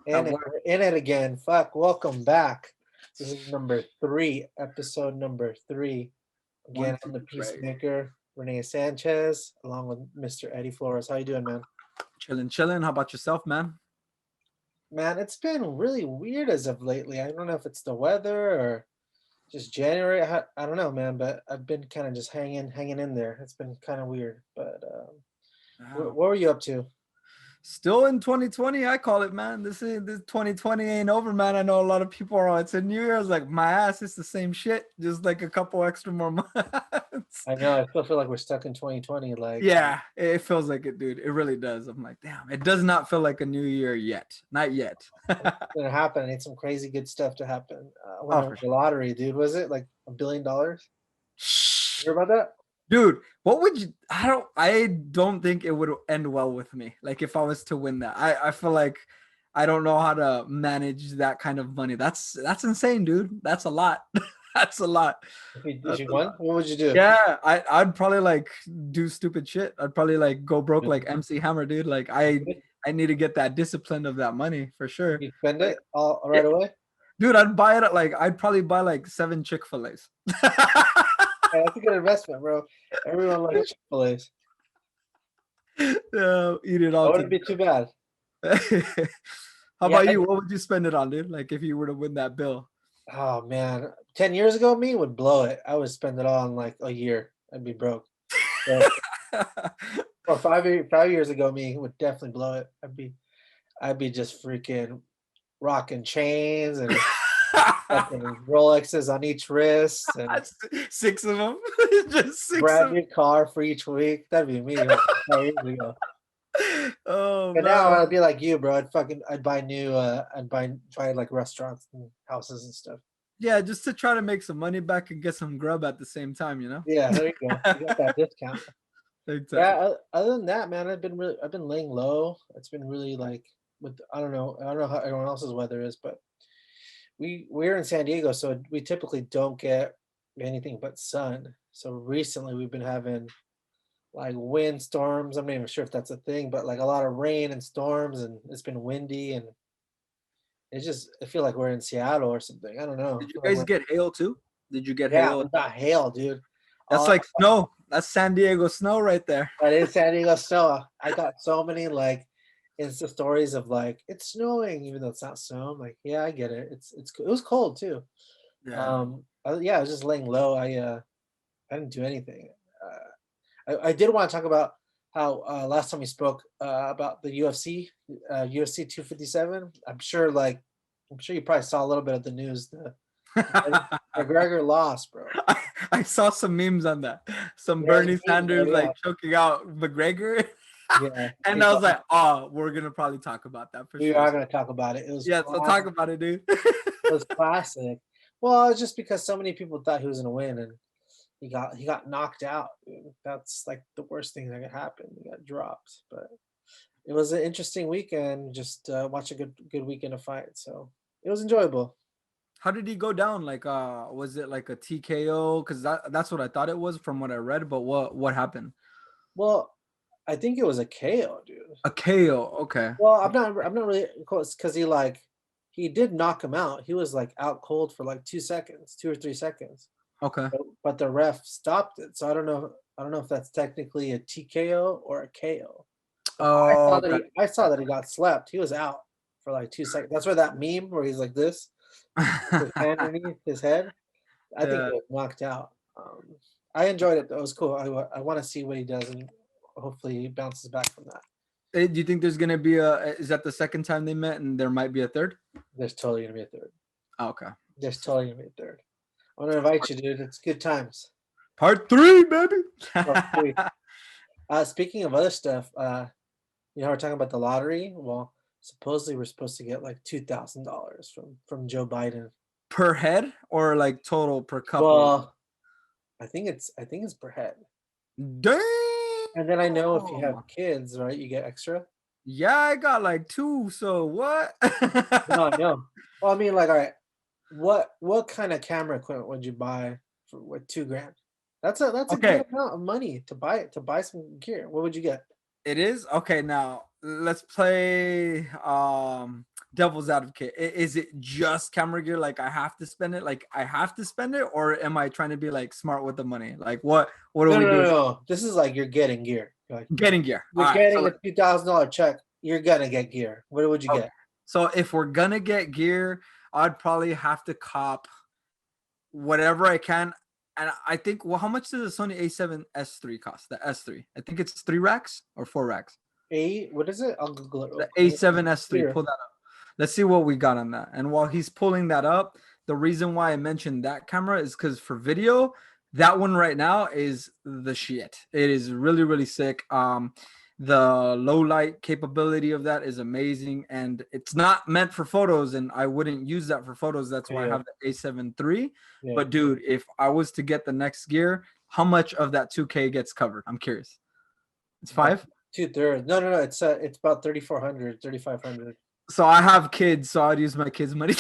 At In it, work. we're in it again. Fuck, welcome back. This is number three, episode number three. One, Again, I'm two, the three. Peacemaker, Rene Sanchez, along with Mr. Eddie Flores. How you doing, man? Chilling, chilling. How about yourself, man? Man, it's been really weird as of lately. I don't know if it's the weather or just January. I don't know, man, but I've been kind of just hanging in there. It's been kind of weird. But what Wow. were you up to? Still in 2020, I call it, man. This 2020 ain't over, man. I know a lot of people are. It's a New Year's, like my ass. It's the same shit, just like a couple extra more months. I know. I still feel like we're stuck in 2020. Yeah, it feels like it, dude. It really does. I'm like, damn. It does not feel like a new year yet. Not yet. What's gonna happen? I need some crazy good stuff to happen. I Oh, wonder for the sure. lottery, dude. Was it like $1 billion? Shh. You hear about that? Dude, what would you I don't think it would end well with me. Like if I was to win that. I feel like I don't know how to manage that kind of money. That's insane, dude. That's a lot. That's a lot. If That's you a won, lot. what would you do? Yeah, I'd probably like do stupid shit. I'd probably like go broke You like MC Hammer, dude. Like I need to get that discipline of that money for sure. you spend Like it all yeah, right away? dude, I'd buy it at like I'd probably buy like 7 Chick-fil-A's. Yeah, that's a good investment, bro. Everyone likes Chick-fil-A's. Eat it That all wouldn't be too together. bad. How Yeah. about you? What would you spend it on, dude? Like if you were to win that bill. Oh man, 10 years ago, me would blow it. I would spend it all in like a year. I'd be broke. So, or 5 years ago, me would definitely blow it. I'd be just freaking rocking chains and fucking Rolexes on each wrist and 6 of them. Just 6 brand of new car for each week. That'd be me like 5 years ago. Oh But now man. I'd be like you, bro. I'd buy new I'd buy like restaurants and houses and stuff. Yeah, just to try to make some money back and get some grub at the same time, you know? Yeah, there you go. You got that discount. Yeah, Exactly. other than that, man, I've been laying low. It's been really like with I don't know how everyone else's weather is, but we're in San Diego, so we typically don't get anything but sun. So recently we've been having like wind storms. I'm not even sure if that's a thing, but like a lot of rain and storms, and it's been windy, and it's just I feel like we're in Seattle or something. I don't know. I Did you feel like guys we're get hail too? Did you get yeah, hail? we got hail, dude. That's All like snow. That's San Diego snow right there. that is San Diego snow. I got so many like Insta stories of like it's snowing, even though it's not snow. I'm like, yeah, I get it. It was cold too. Yeah. Yeah, I was just laying low. I didn't do anything. I did want to talk about how last time we spoke about the UFC, UFC 257. I'm sure you probably saw a little bit of the news. McGregor lost, bro. I saw some memes on that. Some There's Bernie memes, bro. Sanders Yeah, like choking out McGregor. yeah. And I was like, oh, we're gonna probably talk about that for We sure. are gonna talk about it. It was Yeah, so talk about it, dude. classic. Well, it's just because so many people thought he was gonna win, and he got knocked out. Dude. That's like the worst thing that could happen. He got dropped, but it was an interesting weekend. Just watch a good weekend of fight. So it was enjoyable. How did he go down? Like, was it like a TKO? Because that's what I thought it was from what I read. But what happened? Well, I think it was a KO, dude. A KO. Okay. Well, I'm not really close because he did knock him out. He was like out cold for like 2 seconds, 2 or 3 seconds. Okay. But the ref stopped it. So I don't know if that's technically a TKO or a KO. But Oh, okay. I saw that he got slept. He was out for like 2 seconds. That's where that meme where he's like this, with his hand underneath his head. I think Yeah. he was knocked out. I enjoyed it though. It was cool. I want to see what he does and hopefully he bounces back from that. Do you think there's gonna be is that the second time they met and there might be a third? There's totally gonna be a third. Oh, okay. There's totally gonna be a third. I want to invite you, dude. It's good times. Part 3, baby. Part three. Speaking of other stuff, we're talking about the lottery. Well, supposedly we're supposed to get like $2,000 from Joe Biden. Per head or like total per couple? Well, I think it's per head. Damn. And then I know if you have kids, right, you get extra. Yeah, I got like 2. So what? No, I know. Well, I mean, like, all right, what kind of camera equipment would you buy for with 2 grand? That's a good Okay. amount of money to buy some gear. What would you get? It is okay. Now let's play devil's advocate. Is it just camera gear? Like I have to spend it? Like I have to spend it, or am I trying to be like smart with the money? Like what are No, we no, no, doing? no. This is like you're getting gear. Like Getting gear. you're All right. So getting a $2,000 check. You're gonna get gear. What would you okay. get? So if we're gonna get gear, I'd probably have to cop whatever I can. And I think, well, how much does the Sony A7S III cost? The S3. I think it's 3 racks or 4 racks. What is it? I'll Google it real The quick. A7S III. Here. Pull that up. Let's see what we got on that. And while he's pulling that up, the reason why I mentioned that camera is because for video, that one right now is the shit. It is really, really sick. The low light capability of that is amazing, and it's not meant for photos, and I wouldn't use that for photos. That's why I Yeah, have the A7 III. yeah. But dude, if I was to get the next gear, how much of that 2K gets covered? I'm curious. It's About five. 2/3. No, no, no. It's about 3,400, 3,500. So I have kids, so I'd use my kids' money.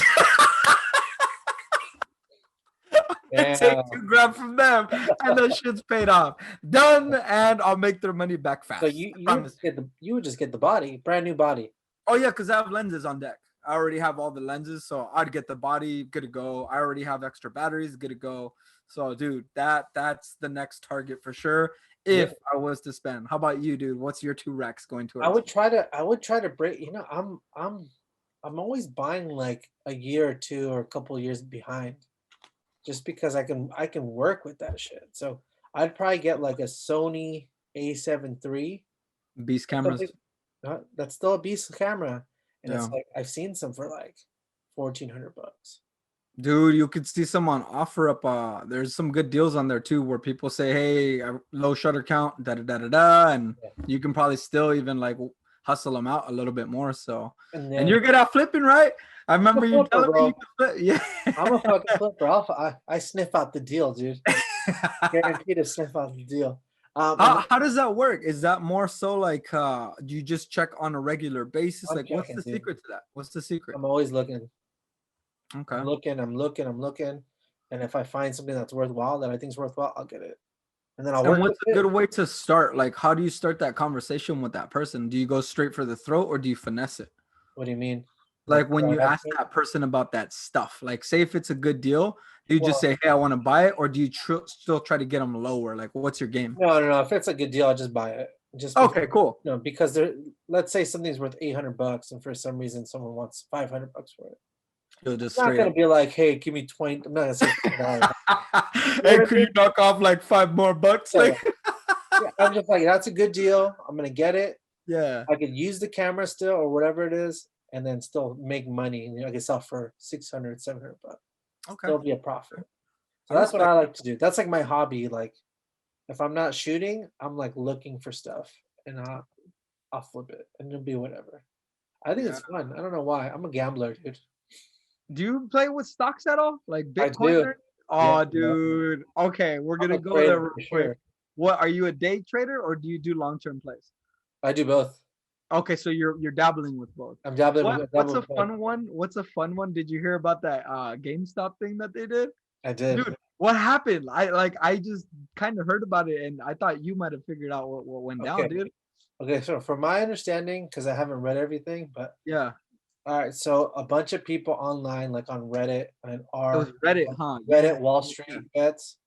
Take Yeah. 2 grand from them, and the shit's paid off. Done, and I'll make their money back So fast. you I you would promise. just get you would just get the body, brand new body. Oh yeah, because I have lenses on deck. I already have all the lenses, so I'd get the body, good to go. I already have extra batteries, good to go. So, dude, that's the next target for sure. Yeah. If I was to spend, how about you, dude? What's your 2 racks going I towards? would try to I would try to break, I'm always buying like a year or two or a couple of years behind just because I can work with that shit. So I'd probably get like a Sony A7 III Beast or something. cameras. That's still a beast camera. And it's Yeah. like I've seen some for like $1,400. Dude, you could see some on OfferUp. There's some good deals on there too, where people say, "Hey, low shutter count, da da da da da," and Yeah. you can probably still even like hustle them out a little bit more. So, And and then you're good at flipping, right? I I'm a remember you flipper, telling me you bro. could flip. I'm a Yeah. fucking flipper. I sniff out the deal, dude. Guaranteed to sniff out the deal. And How does that work? Is that more so like do you just check on a regular basis? I'm Like, what's checking, the dude. secret to that? What's the secret? I'm always looking. I'm Okay. looking, I'm looking, I'm looking. And if I find something that's worthwhile, that I think is worthwhile, I'll get it. And then I'll And work what's with a good it. way to start? Like, how do you start that conversation with that person? Do you go straight for the throat or do you finesse it? What do you mean? Like Like when right you up ask front? that person about that stuff, like say if it's a good deal, do you just Well, say, "Hey, I want to buy it," or do you still try to get them lower? Like, what's your game? no, no, no. If it's a good deal, I'll just buy it. Just because, Okay, cool. no, because let's say something's worth $800 and for some reason someone wants $500 for it. You'll just I'm not straight gonna up. be like, hey, give me 20. I'm not gonna say $20. You know Hey, what I could you mean? knock off like 5 more bucks? Yeah, yeah. Like, Yeah, I'm just like, that's a good deal. I'm gonna get it. yeah. I could use the camera still or whatever it is, and then still make money. I could sell for 600, $700. Okay. Still be a profit. So I that's what respect I that. like to do. That's like my hobby. Like if I'm not shooting, I'm like looking for stuff and I'll flip it and it'll be whatever. I think Yeah. it's fun. I don't know why. I'm a gambler, dude. Do you play with stocks at all? Like I Bitcoin do. or? Yeah, Oh, yeah. dude. Okay, we're I'm gonna a go there trader real for quick. sure. What are you, a day trader or do you do long-term plays? I do both. Okay, so you're dabbling with both. I'm dabbling What with what's dabbling a with both. fun one? What's a fun one? Did you hear about that GameStop thing that they did? I did. Dude, what happened? I just kind of heard about it and I thought you might have figured out what went down, Okay. dude. Okay. So from my understanding, because I haven't read everything, but Yeah. all right, so a bunch of people online, like on Reddit and It was R Reddit, huh? Yeah. Reddit Wall Yeah. Street bets,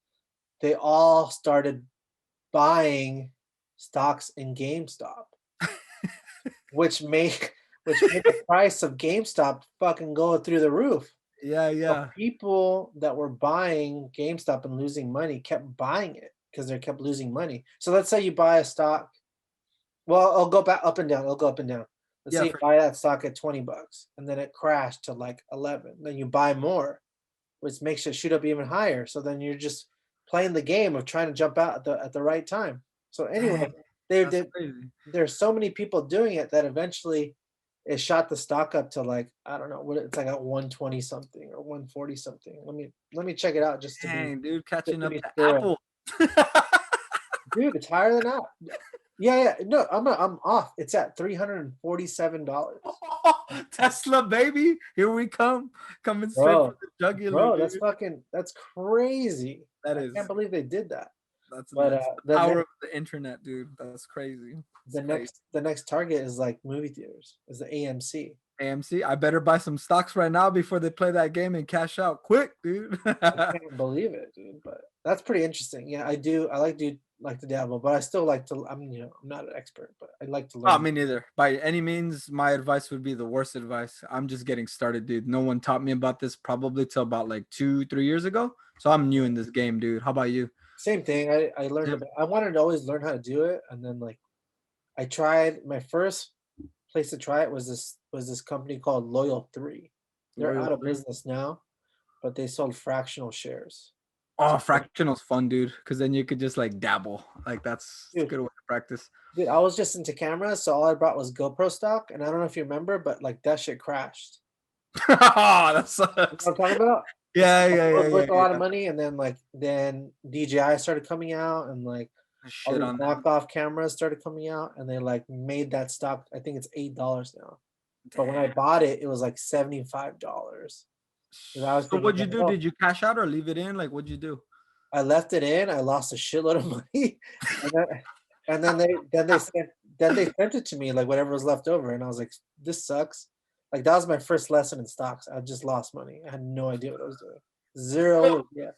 they all started buying stocks in GameStop, which made which made the price of GameStop fucking go through the roof. Yeah, So yeah. people that were buying GameStop and losing money kept buying it because they kept losing money. So let's say you buy a stock. Well, it'll go back up and down. It'll go up and down. Let's Yeah, say you for buy that stock at $20 and then it crashed to like 11. Then you buy more, which makes it shoot up even higher. So then you're just playing the game of trying to jump out at the right time. So dang, anyway, they, that's they crazy. there's so many people doing it that eventually it shot the stock up to like I don't know what it's like at 120 something or 140 something. Let me check it out Dang, dude, just catching to up be to thorough. Apple. Dude, it's higher than that. Yeah, yeah. No, I'm off. It's at $347. Tesla, baby. Here we come. Coming straight from Bro, the jugular, bro, dude. that's crazy. That I can't is believe they did that. that's But nuts. The the power next of the internet, dude. That's crazy. It's crazy. The next target is like movie theaters, is the AMC. AMC. I better buy some stocks right now before they play that game and cash out quick, dude. I can't believe it, dude. But that's pretty interesting. Yeah, I do. I like to dabble, but I still like to. I'm not an expert, but I like to Oh, learn. me neither. By any means, my advice would be the worst advice. I'm just getting started, dude. No one taught me about this probably till about like 2, 3 years ago. So I'm new in this game, dude. How about you? Same thing. I learned Yeah. about. I wanted to always learn how to do it, and then like I tried. My first place to try it was this company called Loyal Three. They're Loyal out of 3. business now, but they sold fractional shares. Oh, So, fractional's fun, dude. Because then you could just like dabble. Like that's a dude, good way to practice. dude, I was just into cameras, so all I brought was GoPro stock, and I don't know if you remember, but like that shit crashed. That You know sucks. what I'm talking about? Yeah, It yeah, yeah, was yeah, worth a lot of yeah. money, and then DJI started coming out, and like all Shit these on them. knockoff cameras started coming out, and they like made that stock. I think it's $8 now, but when I Damn. bought it, it was like $75. And I was So thinking, what'd you like, do? oh, Did you cash out or leave it in? Like, what'd you do? I left it in. I lost a shitload of money, and then then they sent it to me like whatever was left over, and I was like, this sucks. Like that was my first lesson in stocks. I just lost money. I had no idea what I was doing. Zero. Yeah.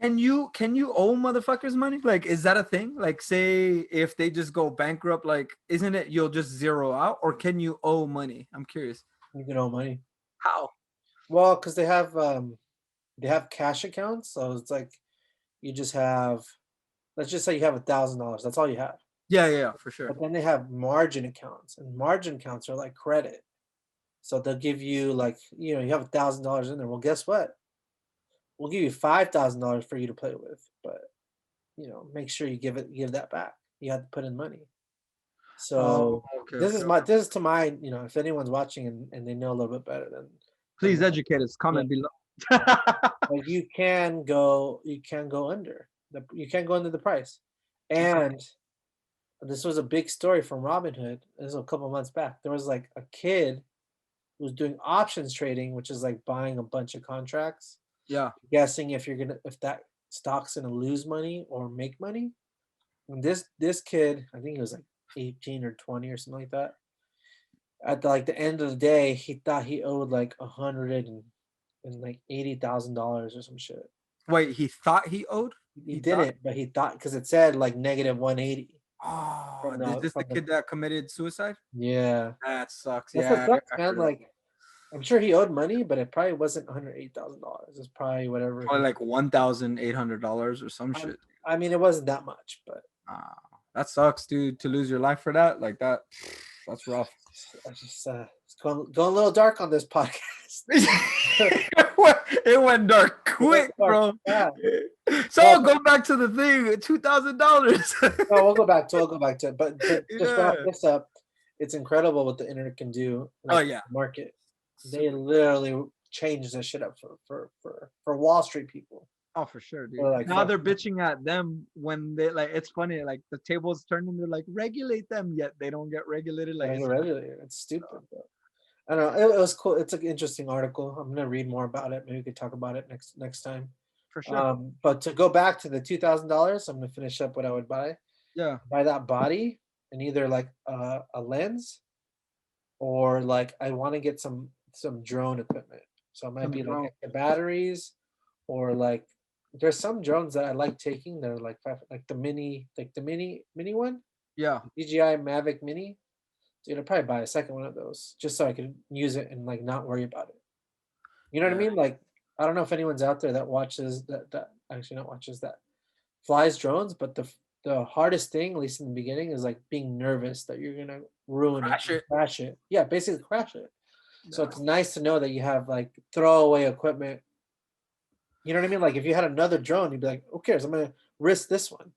Can you owe motherfuckers money? Like, is that a thing? Like, say if they just go bankrupt, like, isn't it you'll just zero out, or can you owe money? I'm curious. You can owe money. How? Well, because they have cash accounts, so it's like you just have, let's just say you have $1,000. That's all you have. Yeah, yeah, yeah, for sure. But then they have margin accounts, and margin accounts are like credit. So they'll give you like, you have $1,000 in there. Well, guess what? We'll give you $5,000 for you to play with, but make sure you give that back. You have to put in money. Oh, So okay, okay, okay. this is to my, if anyone's watching and they know a little bit better than Please educate us. yeah, Comment below. like you can go under you can go under the price. Okay. And this was a big story from Robinhood. This was a couple months back. There was like a kid who was doing options trading, which is like buying a bunch of contracts, Yeah. guessing if that stock's gonna lose money or make money. And this kid, I think he was like 18 or 20 or something like that. At the end of the day, he thought he owed like and like $80,000 or some shit. Wait, he thought he owed? He He thought? didn't, but he thought because it said like negative 180 Oh, from is the this the from the kid that committed suicide? yeah. That sucks. That's what Yeah, sucks, I man. heard of Like I'm sure he owed money, but it probably wasn't $108,000. It's probably whatever probably he. like $1,800 or some I'm, shit. I mean, it wasn't that much, but Ah, that sucks, dude. To lose your life for that, like that, that's rough. I just it's going a little dark on this podcast. It went dark It went quick, dark bro. fast. So Well, go back to the thing, $2,000. no, we'll go back to it. But to just wrap Yeah. this up, it's incredible what the internet can do, Oh like yeah. the market. They Super. literally changed this shit up for Wall Street people. Oh, for sure, dude. They're like, Now fuck, they're bitching at them when they like. It's funny, like the tables turn and they're like regulate them, yet they don't get regulated. I Like don't get it's regulated. It's stupid, but I don't know. It was cool. It's an interesting article. I'm gonna read more about it. Maybe we could talk about it next time. for sure. But to go back to the $2,000, I'm gonna finish up what I would buy. Yeah. Buy that body and either like a lens or like I want to get some drone equipment. So it might Some be like drone. extra batteries or like there's some drones that I like taking. They're like like the mini one, Yeah. DJI Mavic Mini. Dude, I'd probably buy a second one of those just so I could use it and like not worry about it. You know what I Yeah. mean? Like I don't know if anyone's out there that watches that actually not watches that flies drones, but the hardest thing, at least in the beginning, is like being nervous that you're gonna ruin it, Crash and it. crash it. Yeah, basically crash it. So Yeah. it's nice to know that you have like throwaway equipment. You know what I mean? Like if you had another drone, you'd be like, who cares? I'm gonna risk this one.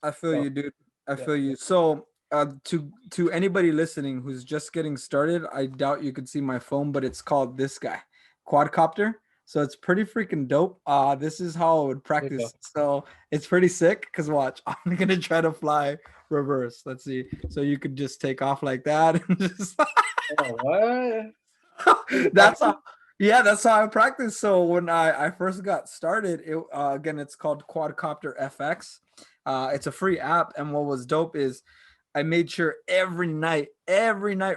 I feel So you, dude. I yeah, feel you. So, to anybody listening who's just getting started, I doubt you could see my phone, but it's called this guy, quadcopter. So it's pretty freaking dope. This is how I would there you go. practice. So it's pretty sick. Cause watch, I'm gonna try to fly reverse. Let's see. So you could just take off like that and just Oh, what? Oh, you that's practice? how, yeah, that's how I practice. So when I first got started, again, it's called Quadcopter FX. It's a free app, and what was dope is I made sure every night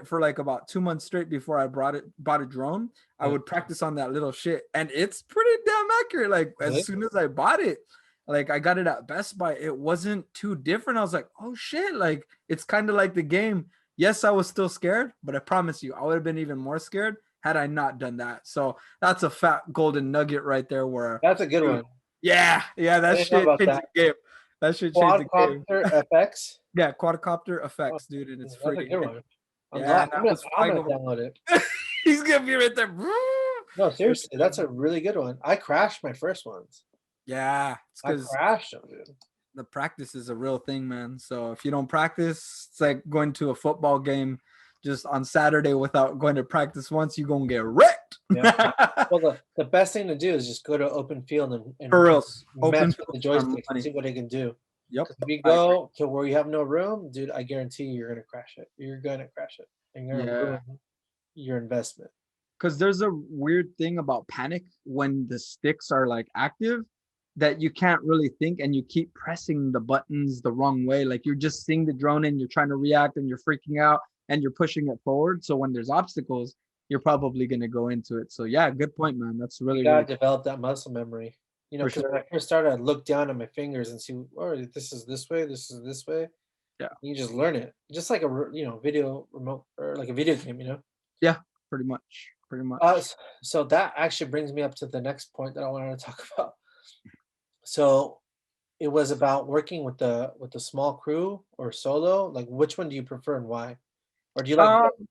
for like about 2 months straight before I bought a drone, I Yeah. would practice on that little shit. And it's pretty damn accurate. Like as Really? soon as I bought it, like I got it at Best Buy, it wasn't too different. I was like, oh shit, like it's kind of like the game. Yes, I was still scared, but I promise you, I would have been even more scared had I not done that. So that's a fat golden nugget right there where, That's a good dude, one. yeah, I that didn't know shit about changed that. the game. That shit changed the game. Quadcopter FX. Yeah, quadcopter Oh, effects, dude, and it's that's a free. good one. I'm Yeah, glad. and I was I'm flying gonna over. download it. He's gonna be right there. No, It's seriously, that's a really good one. I crashed my first ones. yeah, it's I because crashed them, dude. the practice is a real thing, man. So if you don't practice, it's like going to a football game just on Saturday without going to practice once. You're gonna get wrecked. Yeah. Well, the best thing to do is just go to open field For and reals, open mess with the field for joysticks and money. see what it can do. Yep, Because if you I agree. go to where you have no room, dude, I guarantee you're gonna crash it. You're gonna crash it, and you're gonna Yeah. ruin your investment. Because there's a weird thing about panic when the sticks are like active that you can't really think and you keep pressing the buttons the wrong way. Like you're just seeing the drone and you're trying to react and you're freaking out and you're pushing it forward. So when there's obstacles, you're probably going to go into it. So yeah, good point, man. That's You really, gotta really develop that muscle memory. for Because when sure. I first started, I'd look down at my fingers and see, oh, this is this way, this is this way. Yeah. You just learn it, just like video remote or like a video game. Yeah, pretty much. Pretty Uh, much. s- so that actually brings me up to the next point that I wanted to talk about. So it was about working with the small crew or solo. Like, which one do you prefer and why? Or do you like Uh, both?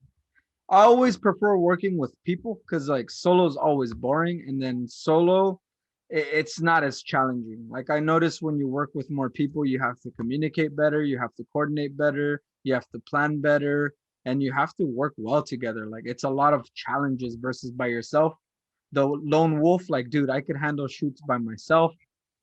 I always prefer working with people because like solo is always boring, and then solo, it's not as challenging. Like I notice when you work with more people, you have to communicate better, you have to coordinate better, you have to plan better, and you have to work well together. Like it's a lot of challenges versus by yourself. The lone wolf, like dude, I could handle shoots by myself,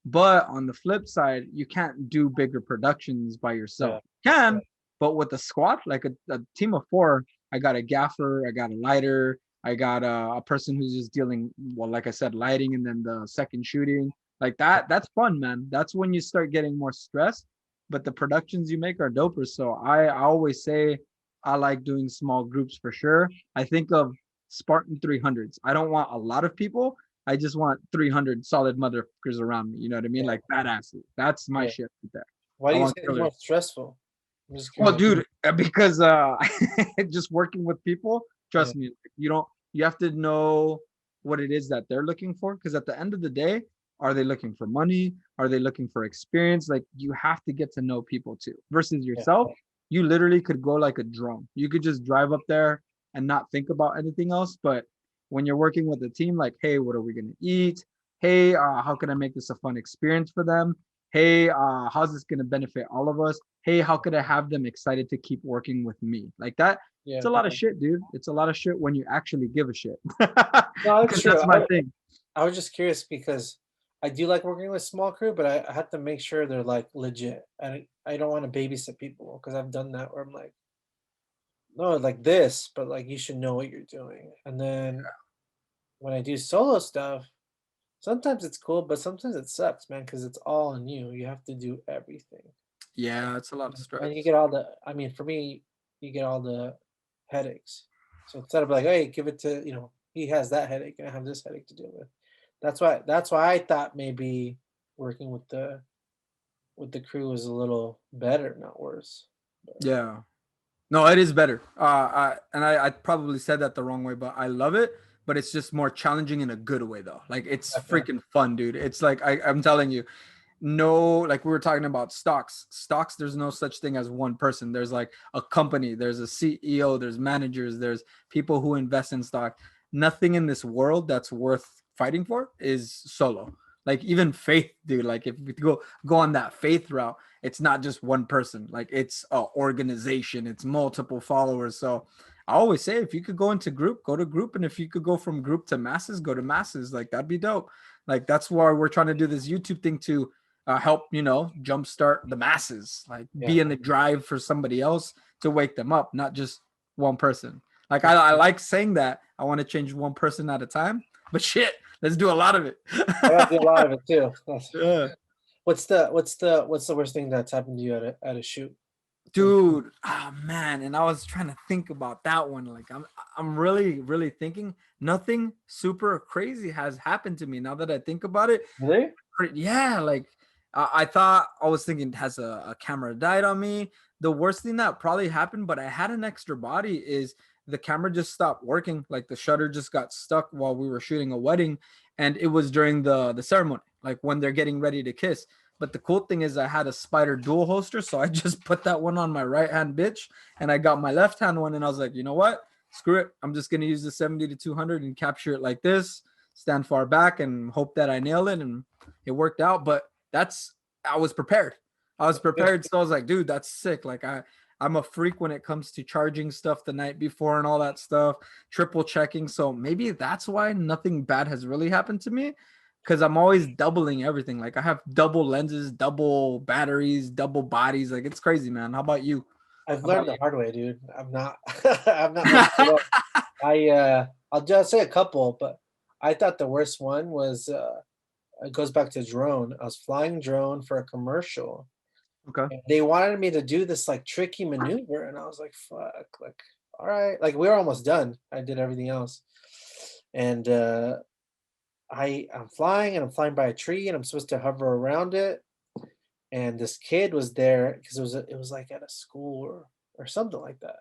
but on the flip side, you can't do bigger productions by Yeah, yourself. yeah, Can, but with a squad, like a team of four, I got a gaffer, I got a lighter, I got a person who's just dealing, well, like I said, lighting and then the second shooting. Like yeah, that's fun, man. That's when you start getting more stressed, but the productions you make are doper. So I always say I like doing small groups for sure. I think of Spartan 300s. I don't want a lot of people. I just want 300 solid motherfuckers around me. You know what I mean? yeah, Like badasses. That's my yeah. shit right there. Why I do you want say it's killers. more stressful? I'm just Well, curious. dude, because just working with people, Yeah, trust me, you have to know what it is that they're looking for. Because at the end of the day, are they looking for money? Are they looking for experience? Like you have to get to know people too. Versus yeah, yourself, you literally could go like a drone. You could just drive up there and not think about anything else. But when you're working with a team, like, hey, what are we gonna eat? Hey, how can I make this a fun experience for them? Hey, how's this gonna benefit all of us? Hey, how could I have them excited to keep working with me? Like that, it's yeah. a lot of shit, dude. It's a lot of shit when you actually give a shit. No, that's Because true. that's my thing. I was just curious because I do like working with small crew, but I have to make sure they're like legit. I don't want to babysit people because I've done that where I'm like, no, like this, but like you should know what you're doing. And then when I do solo stuff, sometimes it's cool, but sometimes it sucks, man, because it's all on you. You have to do everything. Yeah, it's a lot of And you stress. get all the, I mean, for me, you get all the headaches. So instead of like, hey, give it to, he has that headache and I have this headache to deal with. That's why I thought maybe working with the crew was a little better, not worse. But Yeah. No, it is better. I probably said that the wrong way, but I love it. But it's just more challenging in a good way, though. Like it's okay. freaking fun, dude. It's like I'm telling you, no, like we were talking about stocks, there's no such thing as one person. There's like a company, there's a CEO, there's managers, there's people who invest in stock. Nothing in this world that's worth fighting for is solo. Like even faith, dude, like if we go on that faith route, it's not just one person. Like it's a organization, it's multiple followers. So I always say if you could go into group, go to group, and if you could go from group to masses, go to masses. Like that'd be dope. Like that's why we're trying to do this YouTube thing to help jumpstart the masses, like Yeah. be in the drive for somebody else to wake them up, not just one person. Like For I sure. like saying that I want to change one person at a time, but shit, let's do a lot of it. I gotta do a lot of it too. Yeah. What's the worst thing that's happened to you at a shoot? Dude, ah man, and I was trying to think about that one. Like I'm really thinking nothing super crazy has happened to me now that I think about it. Really? Yeah, like I thought I was thinking has a camera died on me. The worst thing that probably happened, but I had an extra body, is the camera just stopped working. Like the shutter just got stuck while we were shooting a wedding, and it was during the ceremony, like when they're getting ready to kiss. But the cool thing is I had a spider dual holster, so I just put that one on my right hand bitch, and I got my left hand one, and I was like, you know what? Screw it. I'm just gonna use the 70 to 200 and capture it like this, stand far back, and hope that I nail it. And it worked out. But I was prepared. I was prepared. So I was like, dude, that's sick. Like I'm a freak when it comes to charging stuff the night before and all that stuff, triple checking. So maybe that's why nothing bad has really happened to me, because I'm always doubling everything. Like I have double lenses, double batteries, double bodies. Like it's crazy, man. How about you? I've How about learned the hard way, dude. I'm not I'm not much you? below. I'll just say a couple, but I thought the worst one was it goes back to drone. I was flying drone for a commercial. Okay. And they wanted me to do this like tricky maneuver, and I was like, fuck, like, all right. Like we were almost done. I did everything else. And I'm flying and I'm flying by a tree and I'm supposed to hover around it. And this kid was there because it was like at a school or something like that.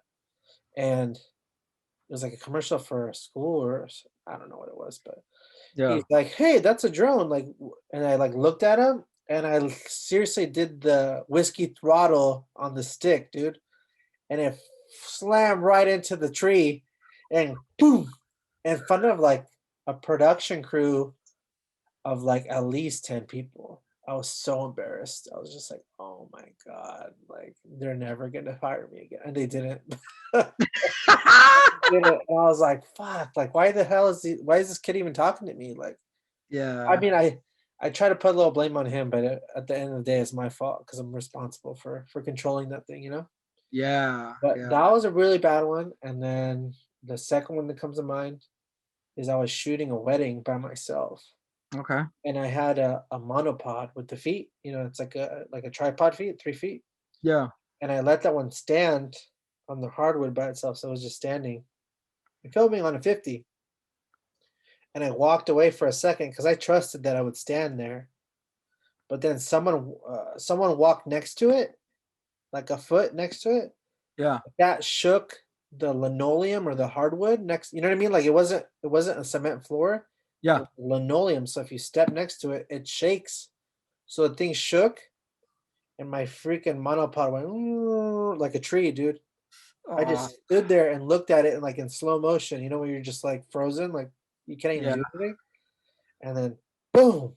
And it was like a commercial for a school I don't know what it was, but Yeah. he's like, "Hey, that's a drone." Like, and I like looked at him and seriously did the whiskey throttle on the stick, dude, and it slammed right into the tree, and boom, in front of like a production crew of like at least 10 people. I was so embarrassed. I was just like, "Oh my god, like they're never gonna hire me again." And they didn't. Didn't. And I was like, "Fuck, like why is this kid even talking to me?" Like, I Yeah. mean, I try to put a little blame on him, but at the end of the day, it's my fault because I'm responsible for controlling that thing, you know? Yeah. But Yeah. that was a really bad one, and then the second one that comes to mind is I was shooting a wedding by myself, Okay. and I had a monopod with the feet, it's like a tripod feet, 3 feet, Yeah. and I let that one stand on the hardwood by itself, so it was just standing and filming on a 50, and I walked away for a second because I trusted that I would stand there, but then someone walked next to it, like a foot next to it, Yeah. that shook the linoleum or the hardwood next, you know what I mean? Like it wasn't a cement floor, it Yeah. was linoleum, so if you step next to it, it shakes. So the thing shook and my freaking monopod went "Ooh," like a tree, dude. I Oh, just stood there and looked at it in like in slow motion, when you're just like frozen, like you can't even yeah. do anything. And then boom,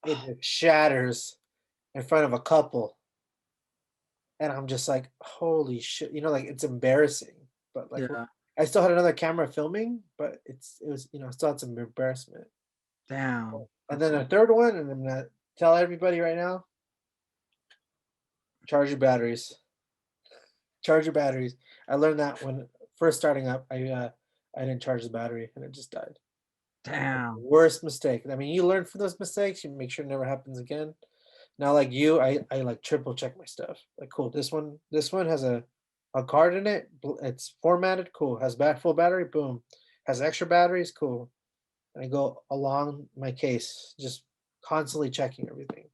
it just shatters in front of a couple. And I'm just like, "Holy shit," like, it's embarrassing, but, like, Yeah. I still had another camera filming, but it was I still had some embarrassment. Damn. And That's then so. a third one, and I'm gonna tell everybody right now, charge your batteries. Charge your batteries. I learned that when first starting up, I didn't charge the battery, and it just died. Damn. Worst mistake. I mean, you learn from those mistakes, you make sure it never happens again. Now, like you, I like triple check my stuff. Like, cool. This one has a card in it. It's formatted. Cool. Has full battery. Boom. Has extra batteries. Cool. And I go along my case, just constantly checking everything.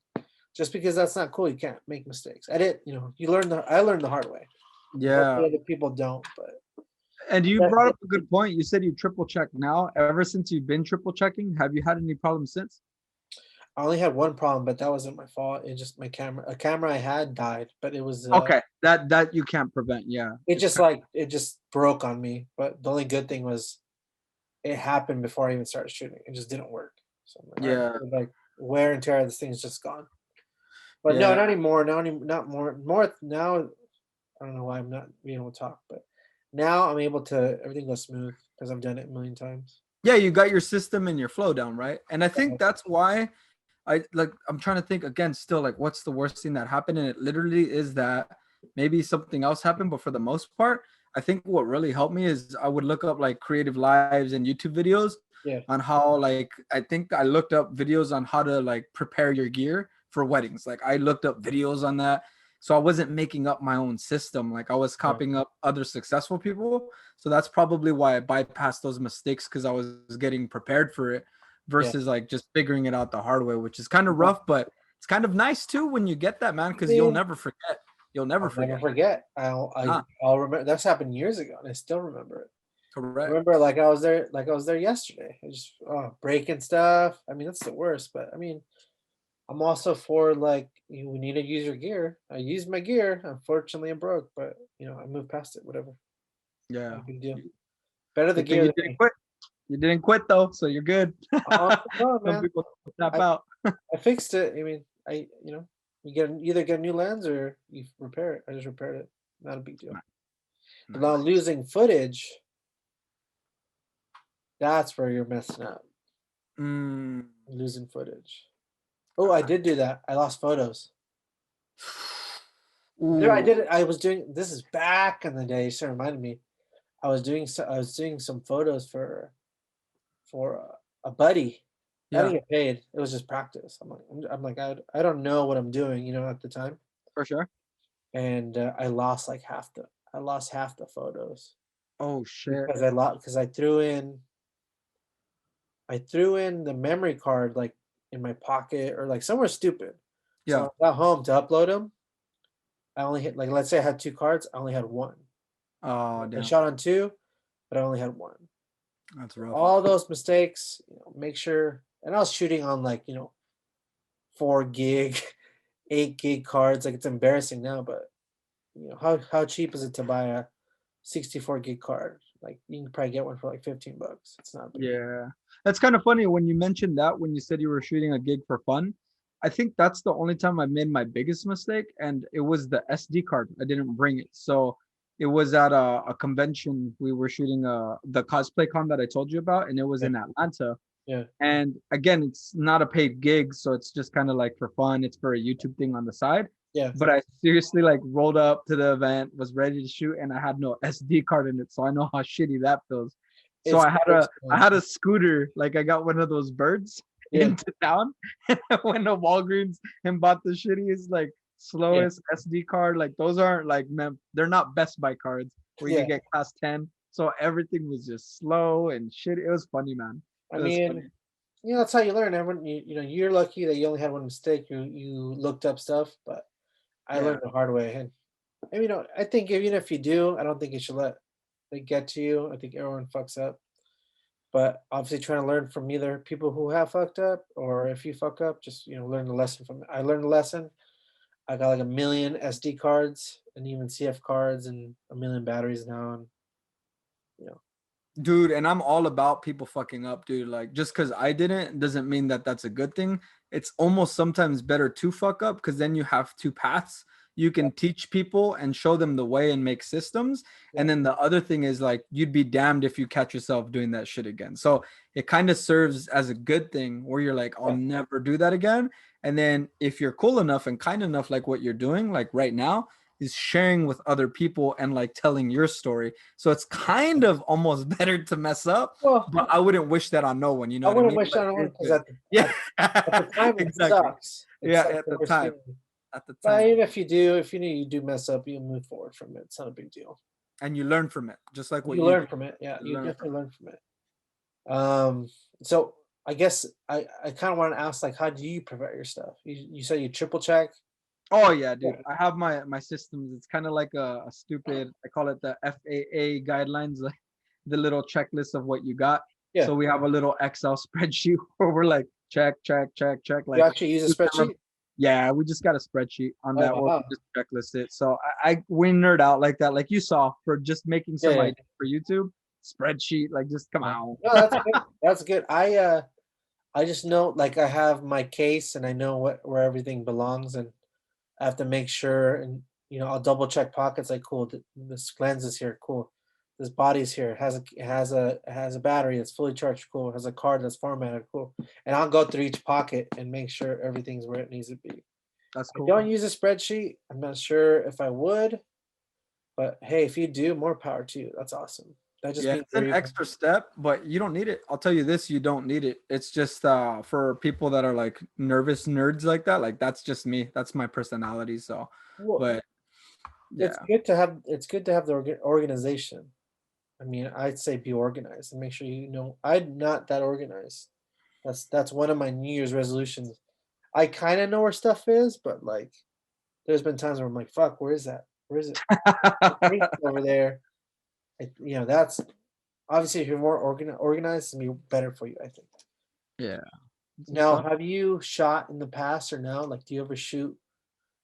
Just because that's not cool, you can't make mistakes. I did. I learned the hard way. Yeah. Hopefully, other people don't. But And you brought that, up a good point. You said you triple check now. Ever since you've been triple checking, have you had any problems since? I only had one problem, but that wasn't my fault. It just my camera. A camera I had died, but it was Okay. That you can't prevent. Yeah. it It's just kind like it just broke on me. But the only good thing was it happened before I even started shooting. It just didn't work. So I'm like, all right, yeah. cool, like wear and tear of this thing's just gone. But no, Yeah. not anymore. Not more now. I don't know why I'm not being able to talk, but now I'm able to. Everything goes smooth because I've done it a million times. Yeah, you got your system and your flow down, right? And I Yeah. think that's why I'm trying to think again still, like what's the worst thing that happened, and it literally is that maybe something else happened, but for the most part I think what really helped me is I would look up like creative lives and YouTube videos Yeah. on how, like, I think I looked up videos on how to like prepare your gear for weddings. Like I looked up videos on that. So I wasn't making up my own system. Like I was Yeah. copying up other successful people. So that's probably why I bypassed those mistakes, because I was getting prepared for it Yeah. versus like just figuring it out the hard way, which is kind of rough, but it's kind of nice too when you get that, man, I because you'll mean, never forget. You'll never I'll never forget. forget. Nah, I'll remember. That's happened years ago, and I still remember it. I correct. remember like I was there yesterday. I just breaking stuff. I mean, that's the worst. But I mean, I'm also for like you need to use your gear. I used my gear. Unfortunately, I'm broke, but I moved past it. Whatever. Not Yeah. a big deal. Better the Good thing gear you than didn't me. quit. You didn't quit though, so you're good. No, Some man. people tap I out. I fixed it. I mean, you either get a new lens or you repair it. I just repaired it. Not a big deal. But now Nice. losing footage, that's where you're messing up. Mm, Losing footage. Oh, I ah. did do that. I lost photos. There, I Ooh, did it. I was doing this is back in the day. You sort of reminded me. I was doing some photos for a buddy. I yeah, didn't get paid. It was just practice. I'm like I don't know what I'm doing, at the time, for sure. and I lost half the photos Oh shit. because I threw in the memory card like in my pocket or like somewhere stupid. So Yeah. when I got home to upload them, I only hit like let's say I had two cards, I only had one. Oh I damn. shot on two, but I only had one. That's rough. All those mistakes, make sure. And I was shooting on like 4 gig, 8 gig cards. Like it's embarrassing now, but how cheap is it to buy a 64 gig card? Like you can probably get one for like $15. It's not big. Yeah. That's kind of funny when you mentioned that, when you said you were shooting a gig for fun. I think that's the only time I made my biggest mistake, and it was the SD card. I didn't bring it. So it was at a convention. We were shooting the cosplay con that I told you about, and it was Yeah, in Atlanta. yeah, And again, it's not a paid gig, so it's just kind of like for fun. It's for a YouTube thing on the side. yeah. But I seriously like rolled up to the event, was ready to shoot, and I had no SD card in it, so I know how shitty that feels. So It's so I had expensive. a scooter, like I got one of those birds Yeah, into town, and I went to Walgreens and bought the shittiest, like yeah, slowest SD card. Like those aren't like they're not Best Buy cards where you yeah. can get class 10. So everything was just slow and shit. It was funny, man. I It was funny. mean, that's how you learn. Everyone, you're lucky that you only had one mistake. You looked up stuff, but I Yeah. learned the hard way. And I think even if you do, I don't think you should let it get to you. I think everyone fucks up. But obviously trying to learn from either people who have fucked up or if you fuck up, just learn the lesson from it. I learned the lesson. I got like a million SD cards and even CF cards and a million batteries now. And you know, Dude, and I'm all about people fucking up, dude. Like, just because I didn't doesn't mean that that's a good thing. It's almost sometimes better to fuck up, because then you have two paths. You yeah, can teach people and show them the way and make systems. yeah, And then the other thing is, like, you'd be damned if you catch yourself doing that shit again. So it kind of serves as a good thing where you're like, I'll yeah. never do that again. And then if you're cool enough and kind enough, like what you're doing, like right now, is sharing with other people and like telling your story. So it's kind of almost better to mess up, Well, but I wouldn't wish that on no one. You know I what I wouldn't mean? wish Like that on one it's because good. Yeah, at the time it exactly. sucks. It Yeah, sucks at the the first time. feeling. At the But time. even if you do mess up, you move forward from it. It's not a big deal. And you learn from it, just like what You you learn did. from it. Yeah, You you learn from definitely it. learn from it. So I guess I kind of want to ask, like, how do you prevent your stuff? You said you triple check. Oh yeah, Yeah, dude. I have my systems. It's kind of like a stupid, I call it the FAA guidelines, like the little checklist of what you got. yeah. So we have a little Excel spreadsheet where we're like check, check, check, check. You Like actually use a we can spreadsheet? yeah, we just got a spreadsheet on Oh that where we wow. just checklist it. So we nerd out like that, like you saw for just making Yeah, some yeah, ideas for YouTube spreadsheet. Like just come yeah. on. No, that's good. That's good. I just know like I have my case and I know where everything belongs and I have to make sure and I'll double check pockets like cool this lens is here cool this body's here it has a battery that's fully charged cool it has a card that's formatted cool and I'll go through each pocket and make sure everything's where it needs to be. That's I cool. don't use a spreadsheet. I'm not sure if I would, but hey, if you do, more power to you. That's awesome. That just Yeah, means it's an you're even extra step, but you don't need it. I'll tell you this, you don't need it. It's just for people that are like nervous nerds like that. Like that's just me. That's my personality. So Well, But yeah. it's good to have the organization. I mean, I'd say be organized and make sure you know I'm not that organized. That's one of my New Year's resolutions. I kind of know where stuff is, but like there's been times where I'm like, fuck, where is that? Where is it? It's over there. That's obviously if you're more organized, it'll be better for you, I think. Yeah. That's what's Now, up. have you shot in the past or now? Like, do you ever shoot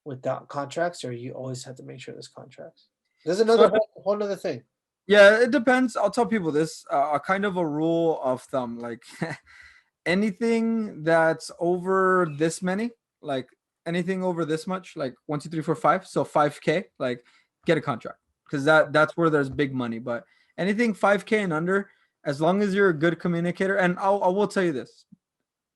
without contracts, or you always have to make sure there's contracts? There's So another whole another thing. yeah, it depends. I'll tell people this, a kind of a rule of thumb, like anything that's over this many, like anything over this much, like 1, 2, 3, 4, 5, so 5K, like get a contract because that's where there's big money. But anything 5K and under, as long as you're a good communicator, and I will tell you this,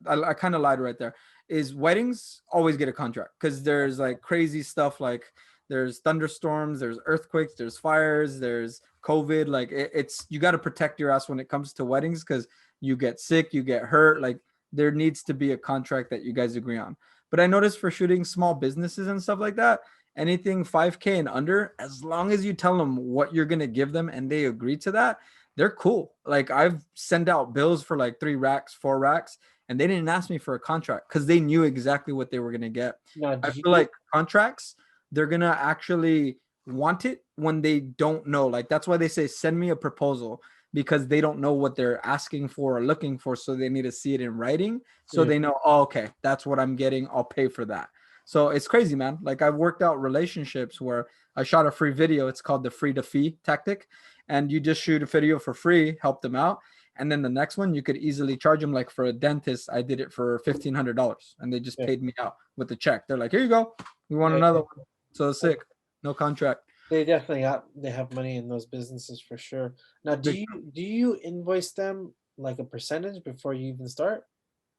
I kind of lied right there. Is weddings always get a contract because there's like crazy stuff like there's thunderstorms, there's earthquakes, there's fires, there's COVID. Like it's you got to protect your ass when it comes to weddings because you get sick, you get hurt. Like there needs to be a contract that you guys agree on. But I noticed for shooting small businesses and stuff like that, anything 5K and under, as long as you tell them what you're gonna give them and they agree to that, they're cool. Like I've sent out bills for like 3 racks, 4 racks, and they didn't ask me for a contract because they knew exactly what they were going to get. Now, I do feel you? like contracts, they're going to actually want it when they don't know. Like that's why they say send me a proposal because they don't know what they're asking for or looking for. So they need to see it in writing so Yeah, they know, oh, okay, that's what I'm getting. I'll pay for that. So it's crazy, man. Like I've worked out relationships where I shot a free video. It's called the free to fee tactic. And you just shoot a video for free, help them out, and then the next one you could easily charge them. Like for a dentist, I did it for $1,500 and they just yeah, paid me out with the check. They're like, here you go, we want yeah, another yeah. one. So sick, no contract. They have money in those businesses for sure. Now, Big. do you invoice them like a percentage before you even start?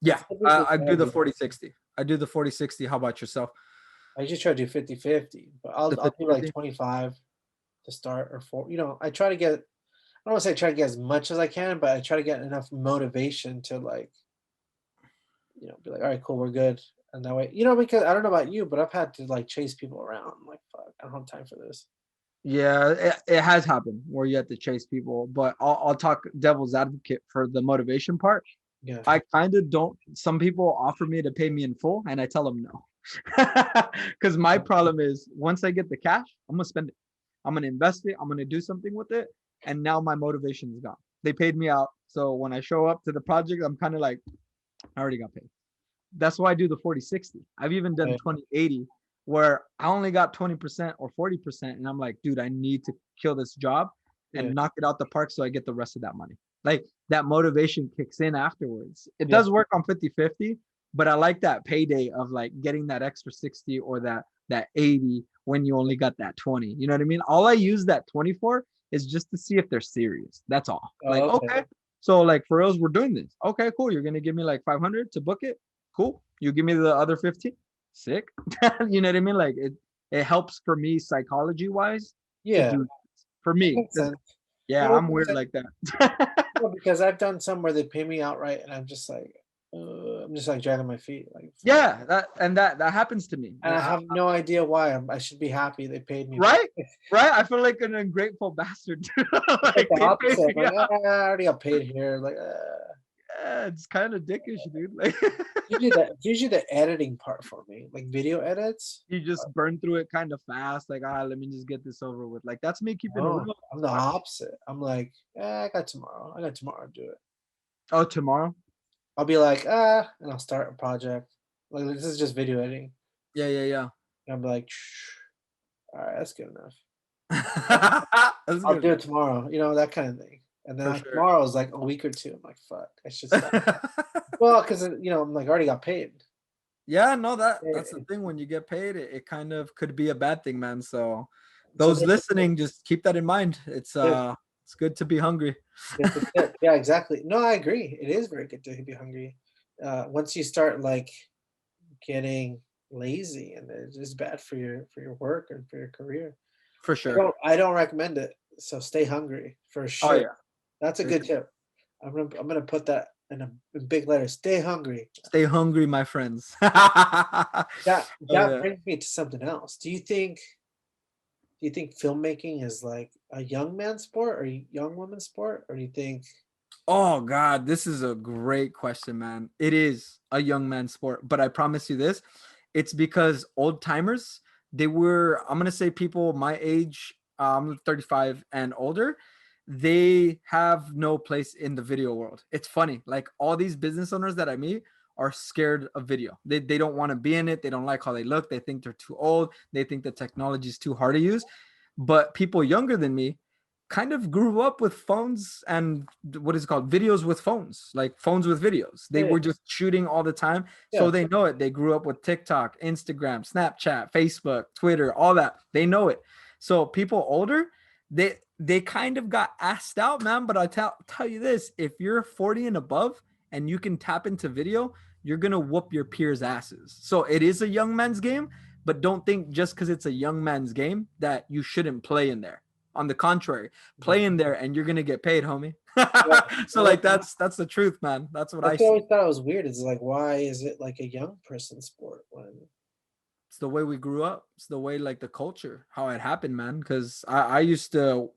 Yeah, That's typically I what I do the do. 40/60. I do the 40/60. How about yourself? I usually try to do 50/50, but The I'll do like 50/50. 25 to start or 4. I try to get I don't want to say I try to get as much as I can, but I try to get enough motivation to like, be like, all right, cool, we're good. And that way, because I don't know about you, but I've had to like chase people around. I'm like, fuck, I don't have time for this. Yeah, it has happened where you have to chase people, but I'll talk devil's advocate for the motivation part. Yeah. I kind of don't. Some people offer me to pay me in full, and I tell them no. Because my problem is once I get the cash, I'm gonna spend it. I'm gonna invest it. I'm gonna do something with it, and now my motivation is gone. They paid me out, so when I show up to the project, I'm kind of like, I already got paid. That's why I do the 40/60. I've even done Yeah. 20/80 where I only got 20% or 40%. And I'm like, dude, I need to kill this job Yeah. and knock it out the park so I get the rest of that money. Like that motivation kicks in afterwards. It Yeah. does work on 50/50, but I like that payday of like getting that extra 60 or that 80 when you only got that 20. You know what I mean? All I use that 20 for is just to see if they're serious. That's all. Like, Oh, okay. okay. So like for us, we're doing this. Okay, cool. You're gonna give me like 500 to book it. Cool. You give me the other 15. Sick. You know what I mean? Like it helps for me psychology wise to Yeah. do this. For That me. makes sense. Yeah, No, I'm that makes weird sense. like that. No, because I've done some where they pay me outright, and I'm just like dragging my feet, like, fuck. Yeah, that happens to me. And I have no idea why. I should be happy they paid me, but Right? Right? I feel like an ungrateful bastard. it's like Like the they pay opposite. I'm me like, out. I already got paid here. Like, Yeah, it's kind of dickish, dude. Like usually the editing part for me, like video edits. you just burn through it kind of fast. Like, let me just get this over with. Like that's me keeping it No, real. I'm the opposite. I'm like, I got tomorrow. I got tomorrow to do it. Oh, tomorrow? I'll be like, and I'll start a project. Like this is just video editing. Yeah, yeah, yeah. And I'm like, all right, that's good enough. That's I'll do good it tomorrow, that kind of thing. And for then sure. tomorrow is like a week or two. I'm like, fuck, I should stop. Well, because I'm like, I already got paid. Yeah, no, that's the Eh, thing. When you get paid, it kind of could be a bad thing, man. So So those listening, just keep that in mind. there's, It's good to be hungry. there's the tip. Yeah, exactly. No, I agree. It is very good to be hungry. Once you start like getting lazy, and it's just bad for your work and for your career. For sure. I don't recommend it. So stay hungry for Oh sure. yeah, That's a for good sure. tip. I'm gonna put that and a big letter, stay hungry. Stay hungry, my friends. That Oh that yeah. brings me to something else. Do you think filmmaking is like a young man's sport or a young woman's sport? Or do you think Oh God, this is a great question, man. It is a young man's sport, but I promise you this, it's because old timers, they were, I'm gonna say people my age, I'm 35 and older, they have no place in the video world. It's funny, like all these business owners that I meet are scared of video. They don't want to be in it. They don't like how they look. They think they're too old. They think the technology is too hard to use. But people younger than me, kind of grew up with phones and what is it called, videos with phones, like phones with videos. They yeah, were just shooting all the time, yeah, so they know it. They grew up with TikTok, Instagram, Snapchat, Facebook, Twitter, all that. They know it. So people older, they kind of got asked out, man. But I tell you this, if you're 40 and above and you can tap into video, you're gonna whoop your peers asses. So it is a young man's game, but don't think just because it's a young man's game that you shouldn't play in there. On the contrary, mhm, play in there and you're gonna get paid, homie. yeah. So Well, like that's the truth, man. That's what I that's what I see. always thought was weird. Is like, why is it like a young person sport when It's the way we grew up. It's the way like the culture, how it happened, man. Because I used to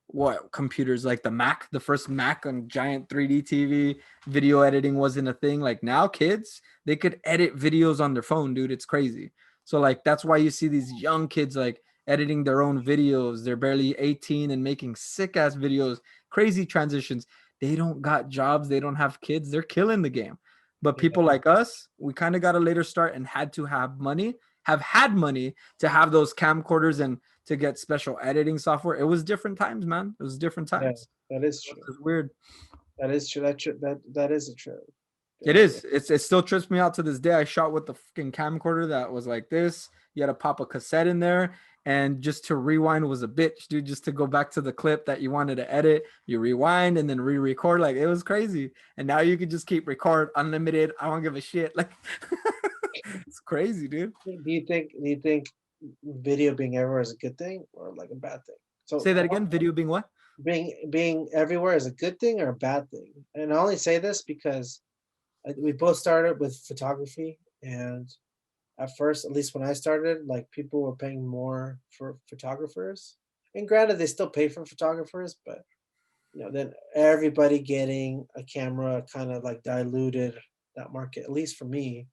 what computers like the Mac, the first Mac on giant 3D TV, video editing wasn't a thing. Like now, kids they could edit videos on their phone, dude. It's crazy. So like that's why you see these young kids like editing their own videos. They're barely 18 and making sick ass videos, crazy transitions. They don't got jobs. They don't have kids. They're killing the game. But yeah, people like us, we kind of got a later start and had to have money, have had money to have those camcorders and to get special editing software. It was different times, man. It was different yeah, times. that is It true. was weird. That is true. That is a true. It Yeah, is. It still trips me out to this day. I shot with the fucking camcorder that was like this. You had to pop a cassette in there, and just to rewind was a bitch, dude. Just to go back to the clip that you wanted to edit, you rewind and then re-record. Like it was crazy. And now you could just keep record unlimited. I don't give a shit. Like it's crazy, dude. do you think video being everywhere is a good thing or like a bad thing? So Say that again. Video being what? being everywhere is a good thing or a bad thing? And I only say this because we both started with photography, and at first, at least when I started, like people were paying more for photographers. And granted, they still pay for photographers, but then everybody getting a camera kind of like diluted that market, at least for me,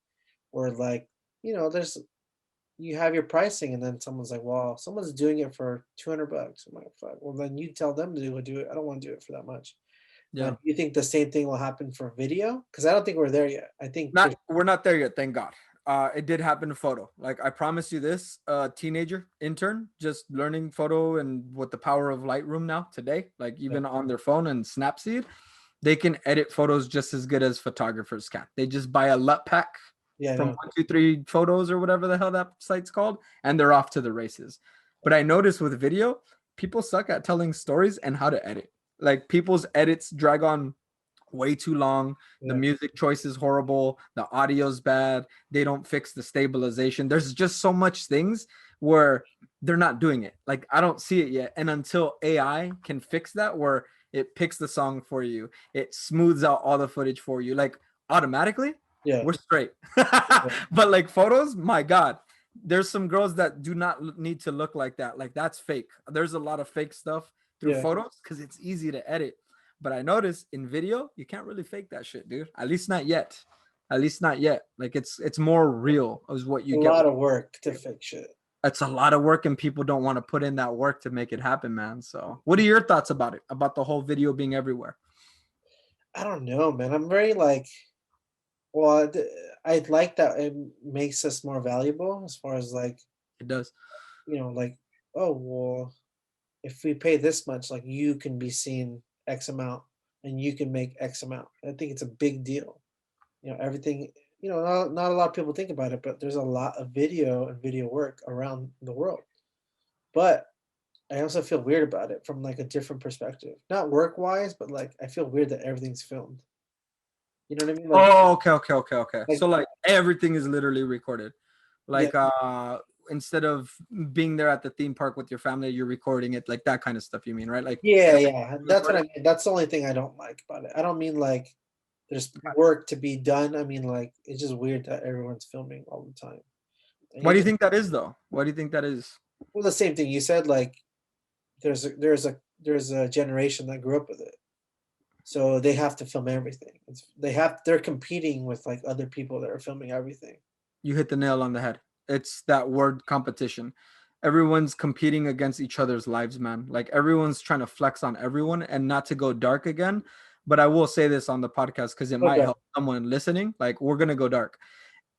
where like, there's you have your pricing and then someone's like, well, someone's doing it for 200 bucks. I'm like, fuck. Well, then you tell them to do it. I don't want to do it for that much. Now, Yeah. do you think the same thing will happen for video? Because I don't think we're there yet. I think Not we're not there yet, thank God. It did happen to photo. Like I promise you this, teenager intern just learning photo and with the power of Lightroom now today, like yeah, even on their phone and Snapseed, they can edit photos just as good as photographers can. They just buy a LUT pack yeah, from no, 123 photos or whatever the hell that site's called, and they're off to the races. But I noticed with video, people suck at telling stories and how to edit. Like people's edits drag on way too long. The yeah, music choice is horrible. The audio's bad. They don't fix the stabilization. There's just so much things where they're not doing it. Like I don't see it yet. And until AI can fix that, where it picks the song for you, it smooths out all the footage for you, like automatically, yeah, we're straight. yeah, But like photos, my God, there's some girls that do not need to look like that. Like that's fake. There's a lot of fake stuff through yeah. photos because it's easy to edit. But I noticed in video, you can't really fake that shit, dude. At least not yet. At least not yet. Like it's more real is what A you get. lot of work to fix shit. It's a lot of work and people don't want to put in that work to make it happen, man. So what are your thoughts about it? About the whole video being everywhere? I don't know, man. I'm very like, well, I like that it makes us more valuable as far as like, It does. like, oh, well, if we pay this much, like you can be seen X amount and you can make X amount. I think it's a big deal. Everything, not a lot of people think about it, but there's a lot of video and video work around the world. But I also feel weird about it from like a different perspective. Not work wise, but like I feel weird that everything's filmed. You know what I mean? Oh, okay. Like So like everything is literally recorded. yeah, Like instead of being there at the theme park with your family, you're recording it, like that kind of stuff you mean, right? Like yeah, everything yeah. That's what I recorded. mean. That's the only thing I don't like about it. I don't mean like there's work to be done. I mean, like it's just weird that everyone's filming all the time. And Why you do you just think that is though? Why do you think that is? well the same thing you said. Like there's a generation that grew up with it, so they have to film everything. They're competing with like other people that are filming everything. You hit the nail on the head. It's that word competition. Everyone's competing against each other's lives, man. Like everyone's trying to flex on everyone and not to go dark again. But I will say this on the podcast because it might Okay. help someone listening. Like we're gonna go dark.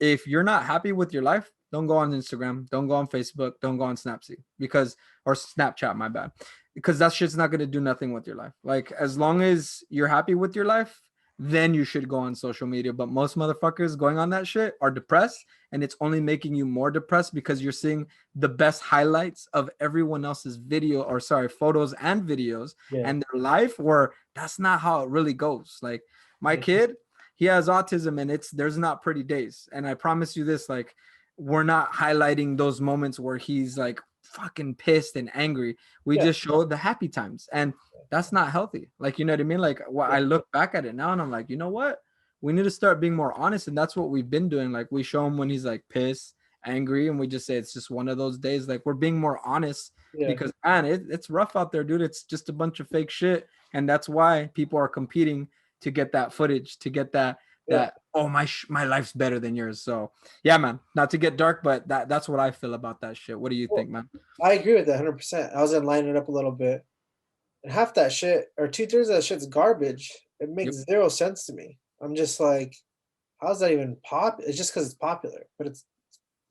If you're not happy with your life, don't go on Instagram, don't go on Facebook, don't go on Snapseed because or Snapchat, my bad. Because that shit's not gonna do nothing with your life. Like as long as you're happy with your life, then you should go on social media. But most motherfuckers going on that shit are depressed, and it's only making you more depressed because you're seeing the best highlights of everyone else's video or sorry, photos and videos Yeah. and their life where that's not how it really goes. Like my Yeah. kid, he has autism and there's not pretty days. And I promise you this, like we're not highlighting those moments where he's like fucking pissed and angry. We Yeah. just show the happy times. And that's not healthy. Like, you know what I mean? Like, well, Yeah. I look back at it now and I'm like, you know what? We need to start being more honest. And that's what we've been doing. Like, we show him when he's like pissed, angry, and we just say it's just one of those days. Like, we're being more honest Yeah. because, man, it's rough out there, dude. It's just a bunch of fake shit. And that's why people are competing to get that footage, to get Yeah. oh my life's better than yours. So yeah, man, not to get dark, but that's what I feel about that shit. What do you Well, think, man? I agree with that 100%. I was gonna line it up a little bit. And half that shit or 2/3 of that shit's garbage. It makes Yep. 0 sense to me. I'm just like, how's that even pop? It's just because it's popular, but it's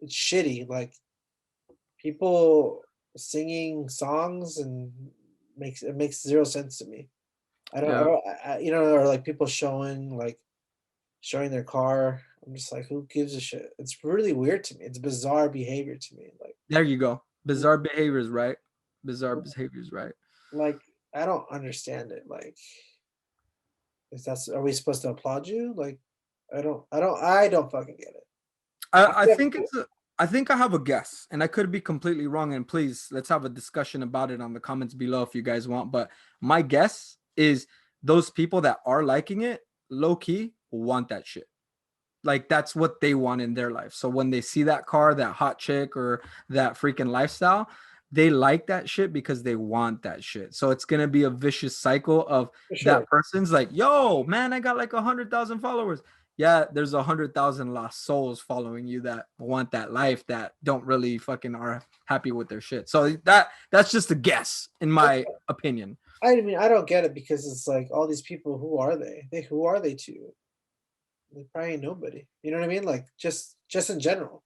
shitty. Like people singing songs and makes 0 sense to me. I Yeah. don't you know, or like people showing their car. I'm just like, who gives a shit? It's really weird to me. It's bizarre behavior to me. There you go. L- Bizarre behaviors, right? Bizarre behaviors, right? like I don't understand it. Like, is that's are we supposed to applaud you? Like, I don't fucking get it. I I get think I think I have a guess, and I could be completely wrong. And please, let's have a discussion about it on the comments below if you guys want. But my guess is those people that are liking it, low key, want that shit. Like that's what they want in their life. So when they see that car, that hot chick, or that freaking lifestyle, they like that shit because they want that shit. So it's gonna be a vicious cycle of for sure. that person's like, yo, man, I got like 100,000 followers. Yeah, there's 100,000 lost souls following you that want that life that don't really fucking are happy with their shit. So that's just a guess in my opinion. I mean, I don't get it because it's like all these people. Who are they? Who are they to? They probably ain't nobody. You know what I mean? Like just in general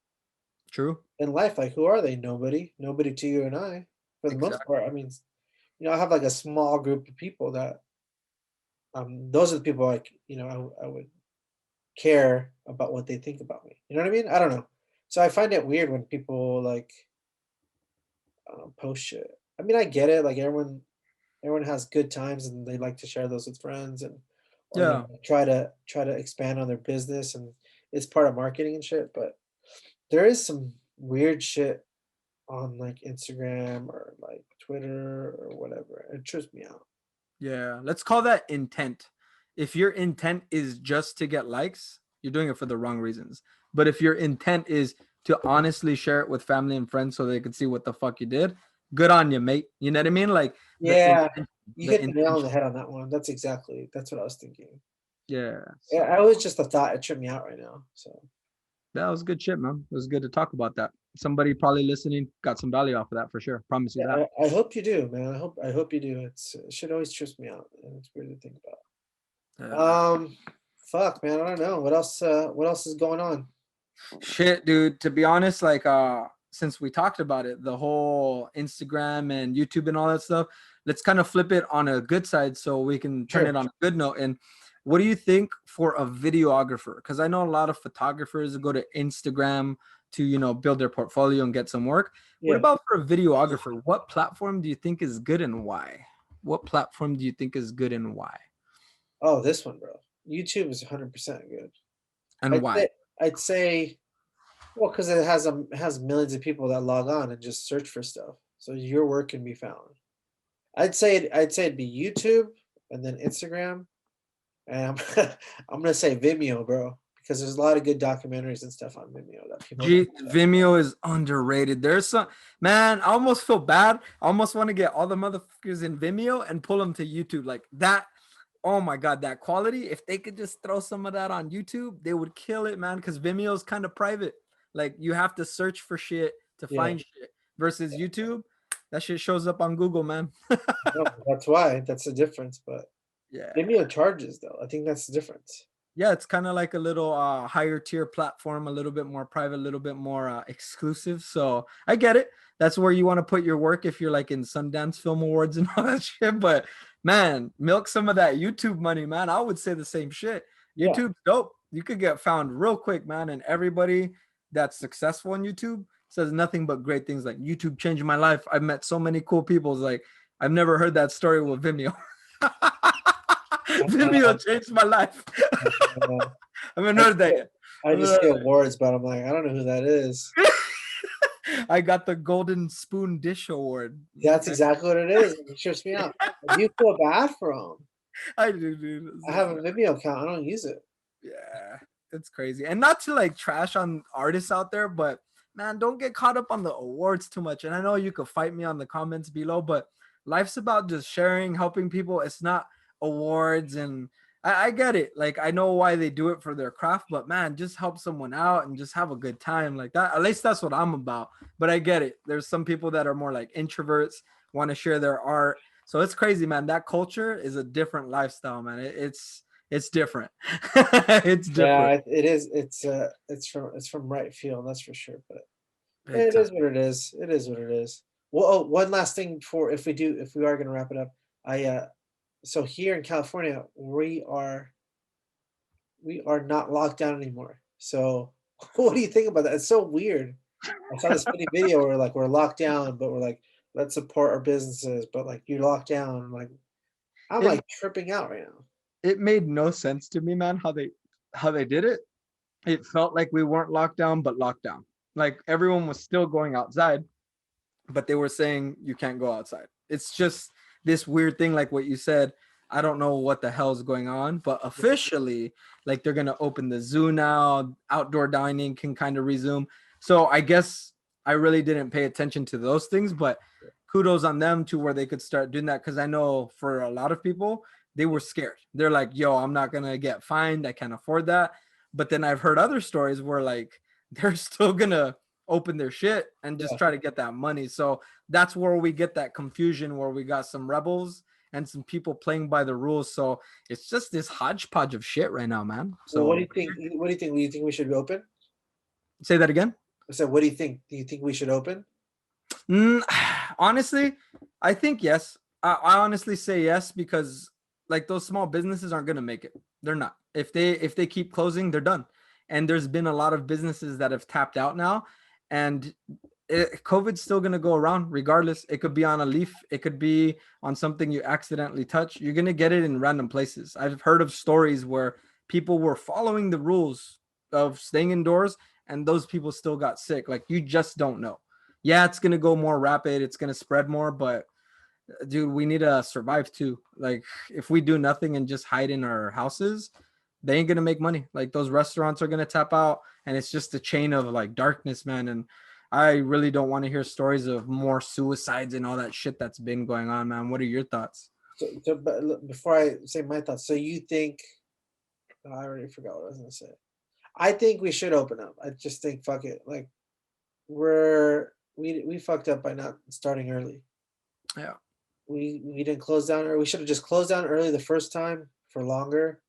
True. in life, like who are they? Nobody. Nobody to you and I. For the most Exactly. part, I mean, I have like a small group of people that those are the people like I would care about what they think about me. You know what I mean? I don't know. So I find it weird when people like post shit. I mean, I get it. Like everyone has good times and they like to share those with friends and or Yeah. try to expand on their business and it's part of marketing and shit. But there is some weird shit on like Instagram or like Twitter or whatever. It trips me out. Yeah, let's call that intent. If your intent is just to get likes, you're doing it for the wrong reasons. But if your intent is to honestly share it with family and friends so they can see what the fuck you did, good on you, mate. You know what I mean? Like Yeah, you the hit the nail on the intention. head on that one. That's what I was thinking. Yeah. Yeah, So I was just a thought. It tripped me out right now. So that was good shit, man. It was good to talk about that. Somebody probably listening got some value off of that for sure. Promise you yeah, that. I hope you do, man. I hope you do. It should always trips me out, and it's weird to think about. Uh, Fuck, man. I don't know what else. What else is going on? Shit, dude. To be honest, like since we talked about it, the whole Instagram and YouTube and all that stuff, let's kind of flip it on a good side so we can turn Sure. it on a good note. And what do you think for a videographer? Because I know a lot of photographers go to Instagram to, build their portfolio and get some work. What Yeah. about for a videographer? What platform do you think is good and why? What platform do you think is good and why? Oh, this one, bro. YouTube is 100% good. And I'd why? say. I'd say. Well, because it has millions of people that log on and just search for stuff, so your work can be found. I'd say it'd be YouTube and then Instagram and I'm gonna say Vimeo, bro, because there's a lot of good documentaries and stuff on Vimeo that people don't. Vimeo is underrated. There's some man. I almost feel bad. I almost want to get all the motherfuckers in Vimeo and pull them to YouTube like that. Oh my god, that quality! If they could just throw some of that on YouTube, they would kill it, man. Because Vimeo is kind of private. Like you have to search for shit to Yeah, find shit. Versus YouTube, that shit shows up on Google, man. no, that's why that's the difference. But Yeah. Vimeo charges though. I think that's the difference. Yeah, it's kind of like a little higher tier platform, a little bit more private, a little bit more exclusive. So I get it. That's where you want to put your work if you're like in Sundance Film Awards and all that shit. But man, milk some of that YouTube money, man. I would say the same shit. Yeah, YouTube's dope. You could get found real quick, man. And everybody that's successful on YouTube says nothing but great things like YouTube changed my life. I've met so many cool people. It's like I've never heard that story with Vimeo. Vimeo changed my life. uh, I haven't I heard that yet. I just see awards, but I'm like, I don't know who that is. I got the Golden Spoon Dish Award. That's Okay. exactly what it is. It trips me out. I do feel bad for them. I do, dude. It's I just have a like, Vimeo account. I don't use it. yeah, it's crazy. And not to like trash on artists out there, but man, don't get caught up on the awards too much. And I know you could fight me on the comments below, but life's about just sharing, helping people. It's not awards. And I get it. Like, I know why they do it for their craft, but man, just help someone out and just have a good time like that. At least that's what I'm about. But I get it. There's some people that are more like introverts, want to share their art. So it's crazy, man. That culture is a different lifestyle, man. It's different. It's different. Yeah, it is. It's from right field, that's for sure. But Big it time. is what it is. It is what it is. Well, oh, one last thing before if we are gonna wrap it up. I so here in California, we are not locked down anymore. So what do you think about that? It's so weird. I saw this funny video where like we're locked down, but we're like, let's support our businesses, but like you're locked down. I'm It like tripping out right now. it made no sense to me, man, how they did it. It felt like we weren't locked down, but locked down. Like everyone was still going outside, but they were saying you can't go outside. It's just this weird thing, like what you said. I don't know what the hell's going on, but officially, like they're gonna open the zoo now. Outdoor dining can kind of resume. So I guess I really didn't pay attention to those things, but kudos on them to where they could start doing that because I know for a lot of people they were scared. They're like, "Yo, I'm not gonna get fined. I can't afford that." But then I've heard other stories where like they're still gonna open their shit and just Yeah. try to get that money. So that's where we get that confusion where we got some rebels and some people playing by the rules. So it's just this hodgepodge of shit right now, man. Well, what do So you think? What do you think? Do you think we should open? say that again. I said, what do you think? Do you think we should open? Mm, honestly, I think yes. I honestly say yes because like those small businesses aren't gonna make it. They're not. If they keep closing, they're done. And there's been a lot of businesses that have tapped out now, and COVID's still gonna go around regardless. It could be on a leaf. It could be on something you accidentally touch. You're gonna get it in random places. I've heard of stories where people were following the rules of staying indoors, and those people still got sick. Like you just don't know. Yeah, it's gonna go more rapid, it's gonna spread more, but dude, we need to survive too. Like if we do nothing and just hide in our houses, they ain't gonna make money. Like those restaurants are gonna tap out, and it's just a chain of like darkness, man. And I really don't want to hear stories of more suicides and all that shit that's been going on, man. What are your thoughts? But before I say my thoughts, so you think? Oh, I already forgot what I was gonna say. I think we should open up. I just think fuck it. Like we fucked up by not starting early. Yeah. We didn't close down, or we should have just closed down early the first time for longer,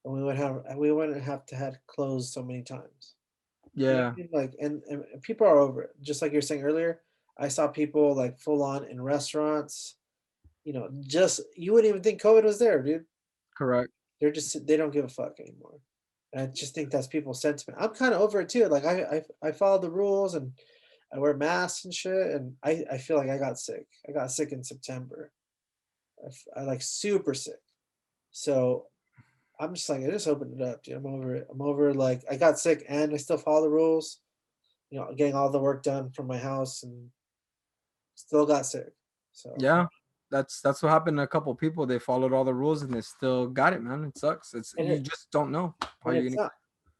and we wouldn't have to had closed so many times. You know what Yeah. I mean? Like, and people are over it. Just like you're saying earlier, I saw people like full on in restaurants. Just you wouldn't even think COVID was there, dude. Correct. They don't give a fuck anymore. And I just think that's people's sentiment. I'm kind of over it too. Like I follow the rules and I wear masks and shit. And I feel like I got sick. I got sick in September. I like super sick. So I'm just like I just opened it up, dude. I'm over it. I'm over like I got sick and I still follow the rules. Getting all the work done from my house and still got sick. So Yeah. That's what happened to a couple people. They followed all the rules and they still got it, man. It sucks. It's and you it just don't know how and you're gonna.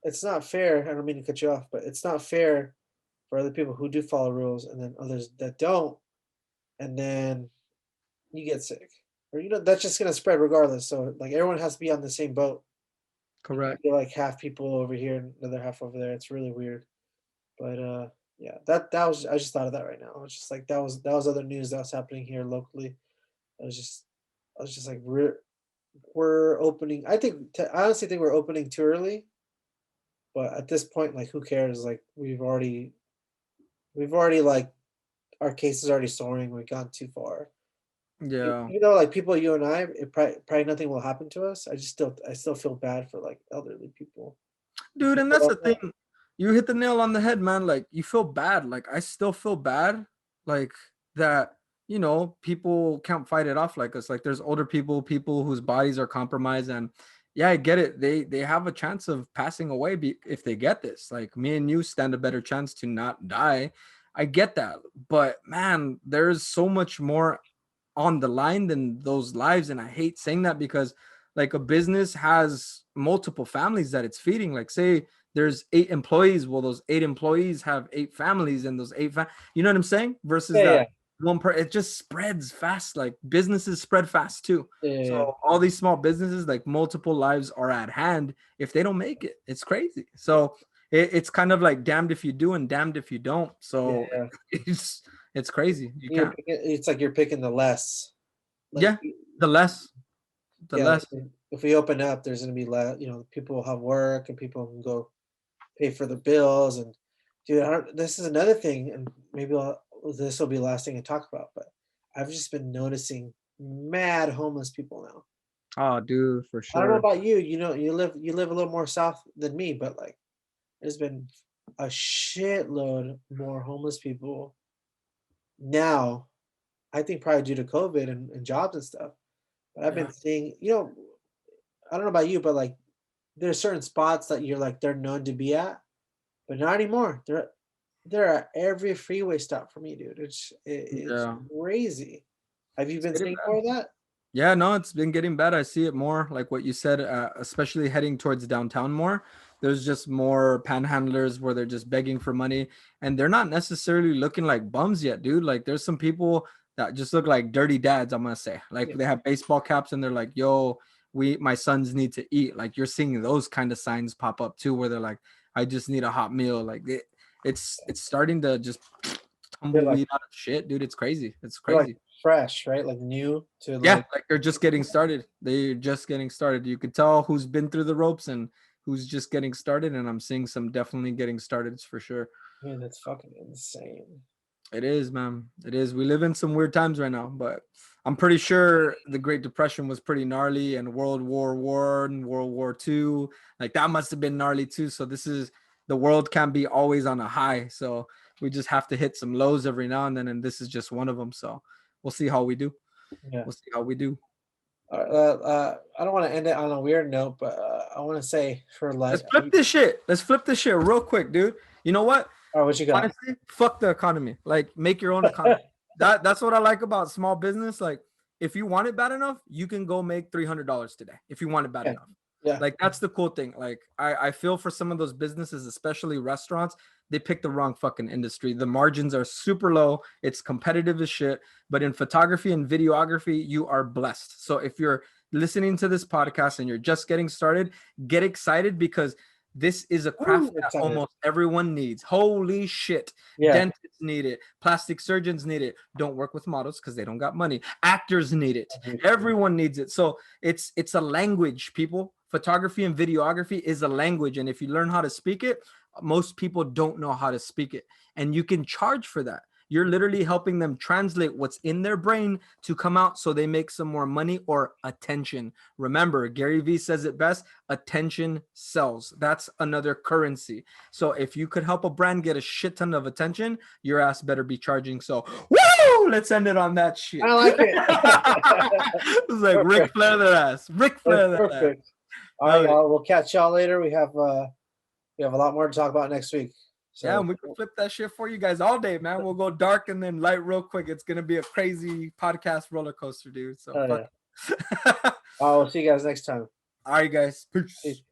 it's not fair. I don't mean to cut you off, but it's not fair for other people who do follow rules and then others that don't, and then you get sick. Or that's just gonna spread regardless. So like everyone has to be on the same boat. You can't Correct. be like half people over here and another half over there. It's really weird. But yeah, that was I just thought of that right now. I was just like that was other news that was happening here locally. I was just like we're opening. I honestly think we're opening too early. But at this point, like who cares? Like we've already like our case is already soaring. We've gone too far. Yeah. Like people, you and I, probably nothing will happen to us. I still feel bad for like elderly people. Dude, and People that's don't the know. thing. You hit the nail on the head, man. Like you feel bad. Like I still feel bad. Like that, people can't fight it off like us. Like there's older people whose bodies are compromised, and yeah, I get it. They have a chance of passing away if they get this. Like me and you stand a better chance to not die. I get that. But man, there's so much more on the line than those lives. And I hate saying that because like a business has multiple families that it's feeding. Like say there's 8 employees. Well, those 8 employees have 8 families, and those you know what I'm saying? Versus Yeah, that yeah, it just spreads fast. Like businesses spread fast too. yeah, yeah, yeah. So all these small businesses, like multiple lives are at hand if they don't make it. It's crazy. Yeah. So it's kind of like damned if you do and damned if you don't. Yeah, So yeah. it's it's crazy. You You're can't. picking, it's like you're picking the less. Like, Yeah, the less, the yeah, like less. if we open up, there's gonna be less. People will have work and people can go pay for the bills. And dude, this is another thing, and maybe this will be the last thing I talk about. But I've just been noticing mad homeless people now. Oh, dude, for I don't know sure. about you. You live a little more south than me, but like there's been a shitload more homeless people now. I think probably due to COVID and jobs and stuff. But I've Yeah, been seeing, I don't know about you, but like there's certain spots that you're like they're known to be at, but not anymore. They're at every freeway stop for me, dude. It's yeah. crazy. Have you It's been getting seeing more bad. of that? Yeah, no, it's been getting bad. I see it more, like what you said, especially heading towards downtown more. There's just more panhandlers where they're just begging for money, and they're not necessarily looking like bums yet, dude. Like there's some people that just look like dirty dads, I'm gonna say. Like Yeah, they have baseball caps and they're like, "Yo, my sons need to eat." Like you're seeing those kind of signs pop up too, where they're like, "I just need a hot meal." Like it's starting to just they're like tumbleweed out of shit, dude. It's crazy. It's they're like crazy. fresh, right? Like new to Yeah, like. like they're just getting started. They're just getting started. You could tell who's been through the ropes and who's just getting started. And I'm seeing some definitely getting started for sure. Man, that's fucking insane. It is, man. It is. We live in some weird times right now, but I'm pretty sure the Great Depression was pretty gnarly, and World War One and World War Two, like that must have been gnarly too. So this is the world can't be always on a high. So we just have to hit some lows every now and then, and this is just one of them. So we'll see how we do. Yeah. We'll see how we do. I don't want to end it on a weird note, but I want to say for like, Let's flip this shit. Let's flip this shit real quick, dude. You know what? all right, what you got? Honestly, fuck the economy. Like, make your own economy. That's what I like about small business. Like, if you want it bad enough, you can go make $300 today. If you want it bad Yeah, enough, yeah, like that's the cool thing. Like, I feel for some of those businesses, especially restaurants, they pick the wrong fucking industry. The margins are super low. It's competitive as shit. But in photography and videography, you are blessed. So if you're listening to this podcast and you're just getting started, get excited because this is a Woo, craft that excited. almost everyone needs. Holy shit. Yeah, Dentists need it. Plastic surgeons need it. Don't work with models because they don't got money. Actors need it. Everyone needs it. So it's a language, people. Photography and videography is a language. And if you learn how to speak it, most people don't know how to speak it. And you can charge for that. You're literally helping them translate what's in their brain to come out so they make some more money or attention. Remember, Gary Vee says it best, attention sells. That's another currency. So if you could help a brand get a shit ton of attention, your ass better be charging. So, woo! Let's end it on that shit. I like it. It's like Ric Perfect. Flair that ass. Ric That's Flair that ass. perfect. All right, Hell yeah. y'all. We'll catch y'all later. We have a lot more to talk about next week. Yeah, So and we can flip that shit for you guys all day, man. We'll go dark and then light real quick. It's gonna be a crazy podcast roller coaster, dude. So oh fuck. yeah. I'll see you guys next time. All right, guys. Peace. Peace.